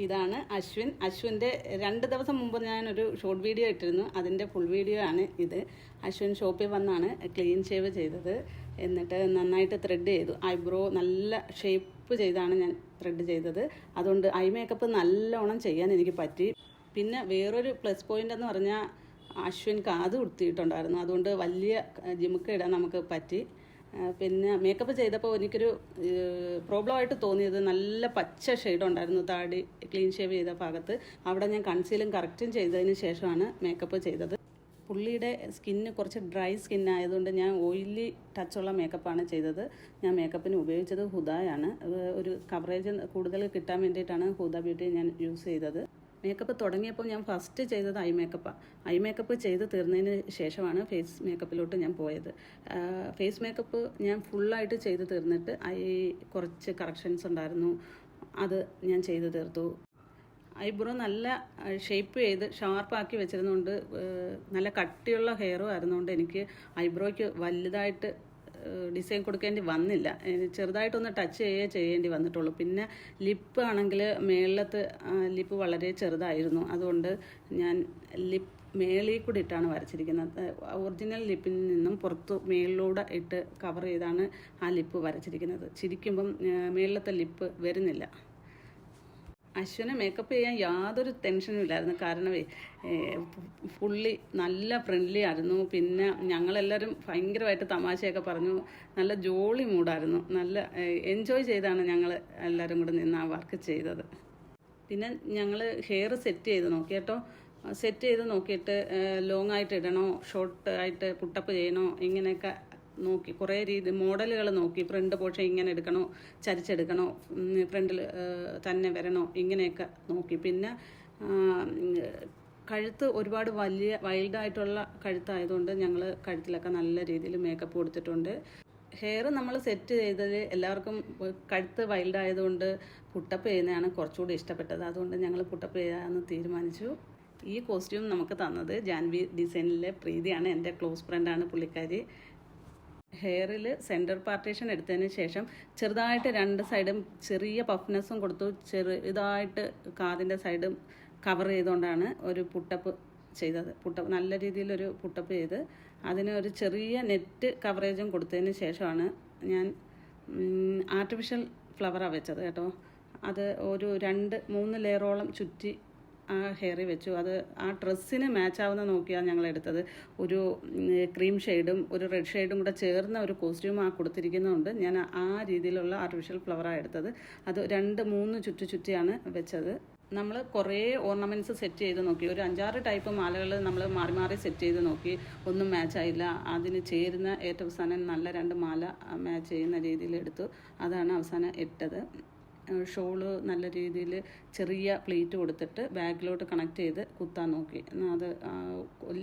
ഇതാണ് അശ്വിൻ. അശ്വിൻ്റെ 2 ദിവസം മുമ്പ് ഞാനൊരു ഷോർട്ട് വീഡിയോ ഇട്ടിരുന്നു. അതിൻ്റെ ഫുൾ വീഡിയോ ആണ് ഇത്. അശ്വിൻ ഷോപ്പിൽ വന്നാണ് ക്ലീൻ ഷേവ് ചെയ്തത്. എന്നിട്ട് നന്നായിട്ട് ത്രെഡ് ചെയ്തു. ഐബ്രോ നല്ല ഷേപ്പ് ചെയ്താണ് ഞാൻ ത്രെഡ് ചെയ്തത്. അതുകൊണ്ട് ഐ മേക്കപ്പ് നല്ലോണം ചെയ്യാൻ എനിക്ക് പറ്റി. പിന്നെ വേറൊരു പ്ലസ് പോയിൻ്റ് എന്ന് പറഞ്ഞാൽ അശ്വിൻ കാത് കുത്തിയിട്ടുണ്ടായിരുന്നു. അതുകൊണ്ട് വലിയ ജിമുക്ക ഇടാൻ നമുക്ക് പറ്റി. പിന്നെ മേക്കപ്പ് ചെയ്തപ്പോൾ എനിക്കൊരു പ്രോബ്ലമായിട്ട് തോന്നിയത് നല്ല പച്ച ഷെയ്ഡ് ഉണ്ടായിരുന്നു താടി ക്ലീൻ ഷേവ് ചെയ്ത ഭാഗത്ത്. അവിടെ ഞാൻ കൺസീലും കറക്റ്റും ചെയ്തതിന് ശേഷമാണ് മേക്കപ്പ് ചെയ്തത്. പുള്ളിയുടെ സ്കിന്ന് കുറച്ച് ഡ്രൈ സ്കിന്നായതുകൊണ്ട് ഞാൻ ഓയിലി ടച്ചുള്ള മേക്കപ്പാണ് ചെയ്തത്. ഞാൻ മേക്കപ്പിന് ഉപയോഗിച്ചത് ഹുദയാണ്. ഒരു കവറേജ് കൂടുതൽ കിട്ടാൻ വേണ്ടിയിട്ടാണ് ഹുദ ബ്യൂട്ടി ഞാൻ യൂസ് ചെയ്തത്. മേക്കപ്പ് തുടങ്ങിയപ്പോൾ ഞാൻ ഫസ്റ്റ് ചെയ്തത് ഐ മേക്കപ്പാണ്. ഐ മേക്കപ്പ് ചെയ്ത് തീർന്നതിന് ശേഷമാണ് ഫേസ് മേക്കപ്പിലോട്ട് ഞാൻ പോയത്. ഫേസ് മേക്കപ്പ് ഞാൻ ഫുള്ളായിട്ട് ചെയ്ത് തീർന്നിട്ട് കുറച്ച് കറക്ഷൻസ് ഉണ്ടായിരുന്നു, അത് ഞാൻ ചെയ്ത് തീർത്തു. ഐബ്രോ നല്ല ഷേപ്പ് ചെയ്ത് ഷാർപ്പാക്കി വെച്ചിരുന്നുകൊണ്ട് നല്ല കട്ടിയുള്ള ഹെയറും ആയിരുന്നുകൊണ്ട് എനിക്ക് ഐബ്രോയ്ക്ക് വലുതായിട്ട് ഡിസൈൻ കൊടുക്കേണ്ടി വന്നില്ല. ചെറുതായിട്ടൊന്ന് ടച്ച് ചെയ്യേണ്ടി വന്നിട്ടുള്ളൂ. പിന്നെ ലിപ്പ് ആണെങ്കിൽ മേളത്ത് ലിപ്പ് വളരെ ചെറുതായിരുന്നു. അതുകൊണ്ട് ഞാൻ ലിപ്പ് മേളിൽ കൂടി ഇട്ടാണ് വരച്ചിരിക്കുന്നത്. ഒറിജിനൽ ലിപ്പിൽ നിന്നും പുറത്ത് മേളിലൂടെ ഇട്ട് കവർ ചെയ്താണ് ആ ലിപ്പ് വരച്ചിരിക്കുന്നത്. ചിരിക്കുമ്പം മേളിലത്തെ ലിപ്പ് വരുന്നില്ല. അശ്വിനെ മേക്കപ്പ് ചെയ്യാൻ യാതൊരു ടെൻഷനും ഇല്ലായിരുന്നു. കാരണമേ പുള്ളി നല്ല ഫ്രണ്ട്ലി ആയിരുന്നു. പിന്നെ ഞങ്ങളെല്ലാവരും ഭയങ്കരമായിട്ട് തമാശയൊക്കെ പറഞ്ഞു. നല്ല ജോളി മൂഡായിരുന്നു. നല്ല എൻജോയ് ചെയ്താണ് ഞങ്ങൾ എല്ലാവരും കൂടെ നിന്ന് ആ വർക്ക് ചെയ്തത്. പിന്നെ ഞങ്ങൾ ഹെയർ സെറ്റ് ചെയ്ത് നോക്കി കേട്ടോ. സെറ്റ് ചെയ്ത് നോക്കിയിട്ട് ലോങ് ആയിട്ട് ഇടണോ, ഷോർട്ട് ആയിട്ട് പുട്ടപ്പ് ചെയ്യണോ, ഇങ്ങനെയൊക്കെ നോക്കി കുറേ മോഡലുകൾ നോക്കി. ഫ്രണ്ട് പോർഷൻ ഇങ്ങനെ എടുക്കണോ, ചരിച്ചെടുക്കണോ, ഫ്രണ്ടിൽ തന്നെ വരണോ, ഇങ്ങനെയൊക്കെ നോക്കി. പിന്നെ കഴുത്ത് ഒരുപാട് വലിയ വൈൽഡായിട്ടുള്ള കഴുത്തായതുകൊണ്ട് ഞങ്ങൾ കഴുത്തിലൊക്കെ നല്ല രീതിയിൽ മേക്കപ്പ് കൊടുത്തിട്ടുണ്ട്. ഹെയർ നമ്മൾ സെറ്റ് ചെയ്തത് എല്ലാവർക്കും കഴുത്ത് വൈൽഡായതുകൊണ്ട് പുട്ടപ്പ് ചെയ്യുന്നതാണ് കുറച്ചുകൂടി ഇഷ്ടപ്പെട്ടത്. അതുകൊണ്ട് ഞങ്ങൾ പുട്ടപ്പ് ചെയ്യാമെന്ന് തീരുമാനിച്ചു. ഈ കോസ്റ്റ്യൂം നമുക്ക് തന്നത് ജാൻവി ഡിസൈനിലെ പ്രീതിയാണ്. എൻ്റെ ക്ലോസ് ഫ്രണ്ടാണ് പുള്ളിക്കാരി. ഹെയറിൽ സെൻറ്റർ പാർട്ടീഷൻ എടുത്തതിന് ശേഷം ചെറുതായിട്ട് 2 സൈഡും ചെറിയ പഫ്നെസ്സും കൊടുത്തു. ചെറുതായിട്ട് കാതിൻ്റെ സൈഡും കവർ ചെയ്തുകൊണ്ടാണ് ഒരു പുട്ടപ്പ് ചെയ്തത്. പുട്ടപ്പ് നല്ല രീതിയിലൊരു പുട്ടപ്പ് ചെയ്ത് അതിന് ഒരു ചെറിയ നെറ്റ് കവറേജും കൊടുത്തതിന് ശേഷമാണ് ഞാൻ ആർട്ടിഫിഷ്യൽ ഫ്ലവറാണ് വെച്ചത് കേട്ടോ. അത് ഒരു 2-3 ലെയറോളം ചുറ്റി ആ ഹെയറിൽ വെച്ചു. അത് ആ ഡ്രസ്സിന് മാച്ചാവുന്ന നോക്കിയാണ് ഞങ്ങൾ എടുത്തത്. ഒരു ക്രീം ഷെയ്ഡും ഒരു റെഡ് ഷെയ്ഡും കൂടെ ചേർന്ന ഒരു കോസ്റ്റ്യൂം കൊടുത്തിരിക്കുന്നതുകൊണ്ട് ഞാൻ ആ രീതിയിലുള്ള ആർട്ടിഫിഷ്യൽ ഫ്ലവറാണ് എടുത്തത്. അത് 2-3 ചുറ്റിയാണ് വെച്ചത്. നമ്മൾ കുറേ ഓർണമെൻറ്റ്സ് സെറ്റ് ചെയ്ത് നോക്കി. ഒരു 5-6 ടൈപ്പ് മാലകൾ നമ്മൾ മാറി മാറി സെറ്റ് ചെയ്ത് നോക്കി. ഒന്നും മാച്ചായില്ല. അതിന് ചേരുന്ന ഏറ്റവും അവസാനം നല്ല 2 മാല മാച്ച് ചെയ്യുന്ന രീതിയിൽ എടുത്തു. അതാണ് അവസാനം ഇട്ടത്. ഷോള് നല്ല രീതിയിൽ ചെറിയ പ്ലീറ്റ് കൊടുത്തിട്ട് ബാക്കിലോട്ട് കണക്ട് ചെയ്ത് കുത്താൻ നോക്കി. അത്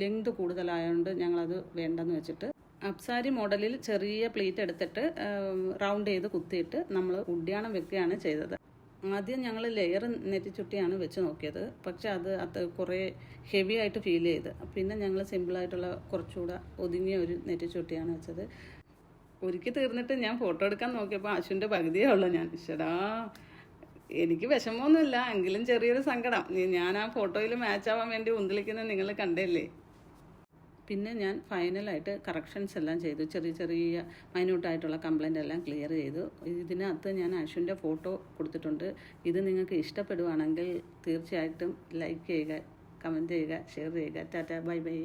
ലെങ്ത് കൂടുതലായതുകൊണ്ട് ഞങ്ങളത് വേണ്ടെന്ന് വെച്ചിട്ട് അപ്സാരി മോഡലിൽ ചെറിയ പ്ലീറ്റ് എടുത്തിട്ട് റൗണ്ട് ചെയ്ത് കുത്തിയിട്ട് നമ്മൾ ഉഡ്യാണം വെക്കുകയാണ് ചെയ്തത്. ആദ്യം ഞങ്ങൾ ലെയർ നെറ്റിച്ചുട്ടിയാണ് വെച്ച് നോക്കിയത്. പക്ഷെ അത് കുറേ ഹെവി ആയിട്ട് ഫീൽ ചെയ്ത്. പിന്നെ ഞങ്ങൾ സിമ്പിളായിട്ടുള്ള കുറച്ചുകൂടെ ഒതുങ്ങിയ ഒരു നെറ്റിച്ചുട്ടിയാണ് വെച്ചത്. ഒരുക്കി തീർന്നിട്ട് ഞാൻ ഫോട്ടോ എടുക്കാൻ നോക്കിയപ്പോൾ അശ്വിൻ്റെ പകുതിയേ ഉള്ളൂ. ഞാൻ എനിക്ക് വിഷമമൊന്നുമില്ല, എങ്കിലും ചെറിയൊരു സങ്കടം. ഞാൻ ആ ഫോട്ടോയിൽ മാച്ചാവാൻ വേണ്ടി ഉന്തിളിക്കുന്നത് നിങ്ങൾ കണ്ടല്ലേ. പിന്നെ ഞാൻ ഫൈനലായിട്ട് കറക്ഷൻസ് എല്ലാം ചെയ്തു. ചെറിയ മൈന്യൂട്ടായിട്ടുള്ള കംപ്ലൈൻ്റ് എല്ലാം ക്ലിയർ ചെയ്തു. ഇതിനകത്ത് ഞാൻ അശ്വിൻ്റെ ഫോട്ടോ കൊടുത്തിട്ടുണ്ട്. ഇത് നിങ്ങൾക്ക് ഇഷ്ടപ്പെടുവാണെങ്കിൽ തീർച്ചയായിട്ടും ലൈക്ക് ചെയ്യുക, കമൻറ്റ് ചെയ്യുക, ഷെയർ ചെയ്യുക. Tata, bye bye.